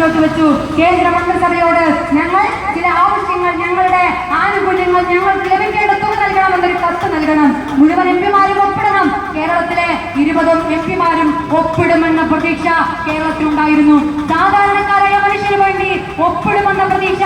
മുന്നോട്ട് വെച്ചു. കേന്ദ്ര മന്ത്രിസഭയോട് ഞങ്ങൾ ചില ആവശ്യങ്ങൾ, ഞങ്ങളുടെ ആനുകൂല്യങ്ങൾ ഞങ്ങൾക്ക് ലഭിക്കേണ്ട തുക നൽകണമെന്നൊരു കത്ത് നൽകണം. മുഴുവൻ എംപിമാരും ഒപ്പിടണം. കേരളത്തിലെ 20 എംപിമാരും ഒപ്പിടുമെന്ന പ്രതീക്ഷ കേരളത്തിലുണ്ടായിരുന്നു. സാധാരണക്കാരായ മനുഷ്യന് വേണ്ടി ഒപ്പിടുമെന്ന പ്രതീക്ഷ,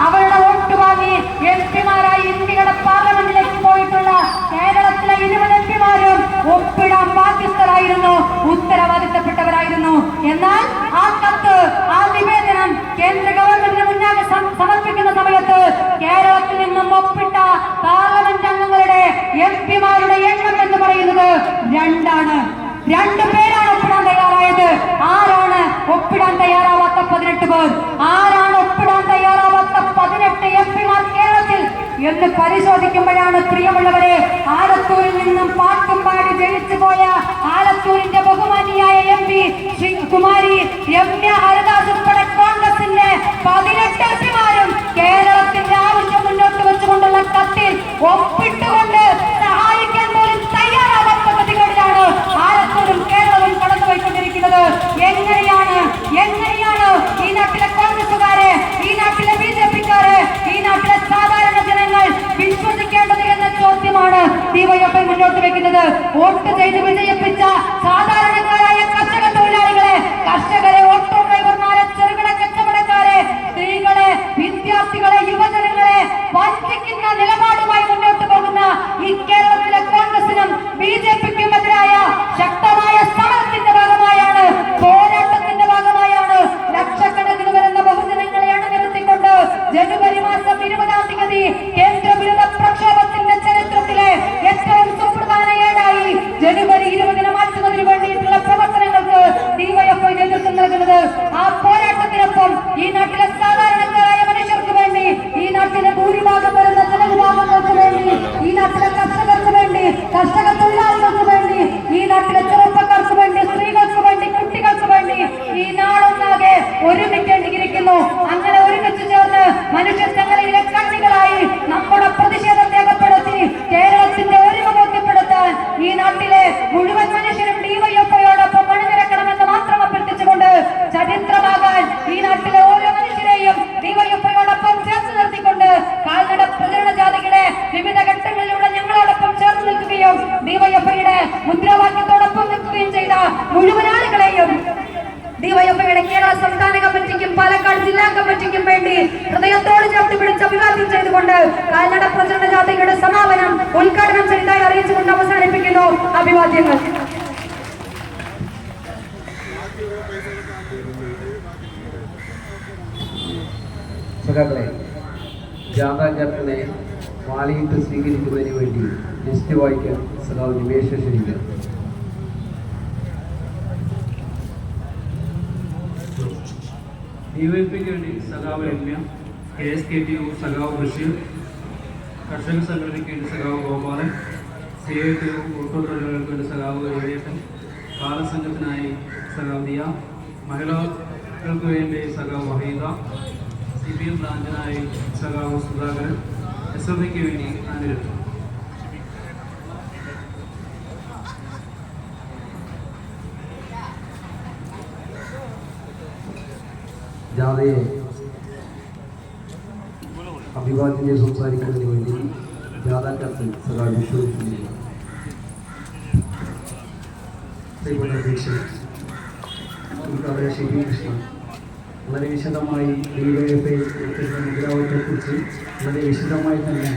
അവരുടെ വോട്ട് വാങ്ങി എംപിമാരായി ഇന്ത്യയുടെ പാർലമെന്റിലേക്ക് പോയിട്ടുള്ള കേരളത്തിലെ 20 എംപിമാരും ഒപ്പിടാൻ ബാധ്യസ്ഥരായിരുന്നു, ഉത്തരവാദിത്തപ്പെട്ടവരായിരുന്നു. എന്നാൽ ആ കത്ത്, ആ നിവേദനം കേന്ദ്ര ഗവൺമെന്റിന് മുന്നാകെ സമർപ്പിക്കുന്ന സമയത്ത് കേരളത്തിൽ നിന്നും ഒപ്പിട്ട പാർലമെന്റ് അംഗങ്ങളുടെ എംപിമാരുടെ എണ്ണം എന്ന് പറയുന്നത് 2 പേരാണ് ഒപ്പിടാൻ തയ്യാറായത്. ആരാണ് ഒപ്പിടാൻ തയ്യാറാവാത്ത 18 പേർ? ആരാണ് ഒപ്പിടാൻ തയ്യാറാവാത്ത 18 എംപിമാർ കേരളത്തിൽ എന്ന് പരിശോധിക്കുമ്പോഴാണ്, പ്രിയമുള്ളവരെ, ആലത്തൂരിൽ നിന്നും പാട്ടും പാടി ജയിച്ചു പോയ ആലത്തൂരിന്റെ ബഹുമാനിയായ MP ശ്രീ കുമാരി രമ്യ ഹരിദാസ് ഉൾപ്പെടെ കോൺഗ്രസിന്റെ 18 എംപിമാരും കേരളത്തിന്റെ ആവശ്യം മുന്നോട്ട് വെച്ചുകൊണ്ടുള്ള കത്തിൽ ഒപ്പിട്ടുകൊണ്ട് സഹായിക്കാൻ പോലും തയ്യാറാവാത്ത ഗതികളിലാണ് ആലത്തൂരും കേരളവും കടന്നുപോയിക്കൊണ്ടിരിക്കുന്നത്. എങ്ങനെയാണ് ഈ നാട്ടിലെ കോൺഗ്രസുകാരെ, ഈ നാട്ടിലെ BJP-ക്കാരെ, ഈ നാട്ടിലെ സാധാരണ ജനങ്ങൾ വിശ്വസിക്കേണ്ടത് എന്ന ചോദ്യമാണ് DYFI മുന്നോട്ട് വെക്കുന്നത്. വോട്ട് ചെയ്ത് വിജയിപ്പിച്ച സാധാരണക്കാരായ കർഷക തൊഴിലാളികളെ, കർഷകരെ, ഓട്ടോ ഡ്രൈവർമാരെ, ചെറുകിട കച്ചവടക്കാരെ, സ്ത്രീകളെ, വിദ്യാർത്ഥികളെ, യുവജനങ്ങളെ വഞ്ചിക്കുന്ന നിലപാടുമായി മുന്നോട്ട് പോകുന്ന ഈ കേരളത്തിലെ കോൺഗ്രസിനും BJP-ക്കും എതിരായ ശക്തമായ സമരത്തിന്റെ ഭാഗമായാണ്, പോരാട്ടത്തിന്റെ ഭാഗമായാണ് ലക്ഷക്കണക്കിന് വരുന്ന ബഹുജനങ്ങളെ അണിനിരത്തിക്കൊണ്ട് ജനുവരി മാസം 20-ാം തീയതി കേന്ദ്ര വിരുദ്ധ പ്രക്ഷോഭത്തിന്റെ ചരിത്രത്തിലെ ഏറ്റവും സുപ്രധാന ഏടായി ജനുവരി 20-ന് മാറ്റുന്നതിന് വേണ്ടിയിട്ടുള്ള പ്രവർത്തനങ്ങൾക്ക് DYFI നേതൃത്വം നൽകുന്നത്. ആ പോരാട്ടത്തിനൊപ്പം ഈ നാട്ടിലെ സാധാരണക്കാരായ മനുഷ്യർക്ക് വേണ്ടി, ഈ നാട്ടിലെ ഭൂരിഭാഗം വരുന്ന ജനവിഭാഗങ്ങൾക്ക് വേണ്ടി, ഈ നാട്ടിലെ കർഷകർക്ക് വേണ്ടി, കർഷക തൊഴിലാളികൾക്ക് വേണ്ടി, ഈ നാട്ടിലെ ചെറുപ്പക്കാർക്ക് വേണ്ടി, സ്ത്രീകൾക്ക് വേണ്ടി, കുട്ടികൾക്ക് വേണ്ടി ഈ നാടൊന്നാകെ ഒരുമിക്കേണ്ടിയിരിക്കുന്നു. അങ്ങനെ ഒരുമിച്ച് ചേർന്ന് മനുഷ്യച്ചങ്ങലയിലെ കണ്ണികളായി നമ്മുടെ പ്രതിഷേധം രേഖപ്പെടുത്തി കേരളത്തിന്റെ ഒരുമ ബോധ്യപ്പെടുത്താൻ ഈ നാട്ടിലെ മുഴുവൻ മനുഷ്യരും DYFI-യോടൊപ്പം അണിനിരക്കണമെന്ന് മാത്രം അഭ്യർത്ഥിച്ചുകൊണ്ട്, ചരിത്രമാകാൻ ഈ നാട്ടിലെ ഓരോ മനുഷ്യരെയും DYFI-യോടൊപ്പം ചേർത്ത് നിർത്തിക്കൊണ്ട് കാൽനട പ്രചരണ ജാഥയുടെ വിവിധ ഘട്ടങ്ങളിലൂടെ ഞങ്ങളോടൊപ്പം ചേർന്ന് നിൽക്കുകയും DYFI-യുടെ മുദ്രാവാക്യത്തോടൊപ്പം നിൽക്കുകയും ചെയ്ത മുഴുവൻ ആളുകളെയും DYFI-യുടെ കേരള സംസ്ഥാന കമ്മിറ്റിക്കും പാലക്കാട് ജില്ലാ കമ്മിറ്റിക്കും വേണ്ടി ഹൃദയത്തോട് ചേർത്ത് പിടിച്ച് അഭിവാദ്യം ചെയ്തുകൊണ്ട് കാൽനട പ്രചരണ ജാഥയുടെ സമാപനം ഉദ്ഘാടനം ചെയ്തതായി അറിയിച്ചുകൊണ്ട് അവസാനിപ്പിക്കുന്നു. അഭിവാദ്യങ്ങൾ. സഖാക്കളെ, ജാഥാ ക്യാപ്റ്റനെ മാലയിട്ട് സ്വീകരിക്കുന്നതിന് വേണ്ടി ലിസ്റ്റ് വായിക്കാൻ സഖാവ് നിമേഷ ക്ഷണിക്കുക. DYFI-ക്ക് വേണ്ടി സഖാവ് രമ്യ, KSKTU സഖാവ് ബഷീർ, കർഷക സംഘടനയ്ക്ക് വേണ്ടി സഖാവ് ഗോപാലൻ, CITU ഓട്ടോ തൊഴിലാളികൾക്ക് വേണ്ടി സഖാവ് എഴുതിയപ്പൻ, ബാലസംഘത്തിനായി സഖാവ് ദിയ, മഹിളകൾക്ക് വേണ്ടി സഖാവ് വഹീദ, CPM ബ്രാഞ്ചിനായി സഖാവ് സുധാകരൻ, SFI-ക്ക് വേണ്ടി അനിരുദ്ധ. ജാഥയെ അഭിവാദ്യം സംസാരിക്കുന്നതിന് വേണ്ടി ജാഥാ ക്യാപ്റ്റൻ സഖാവ് വിഷു ശ്രീകൃഷ്ണൻ വളരെ വിശദമായി DYFI മുദ്രാവാക്യത്തെക്കുറിച്ച് വളരെ വിശദമായി തന്നെ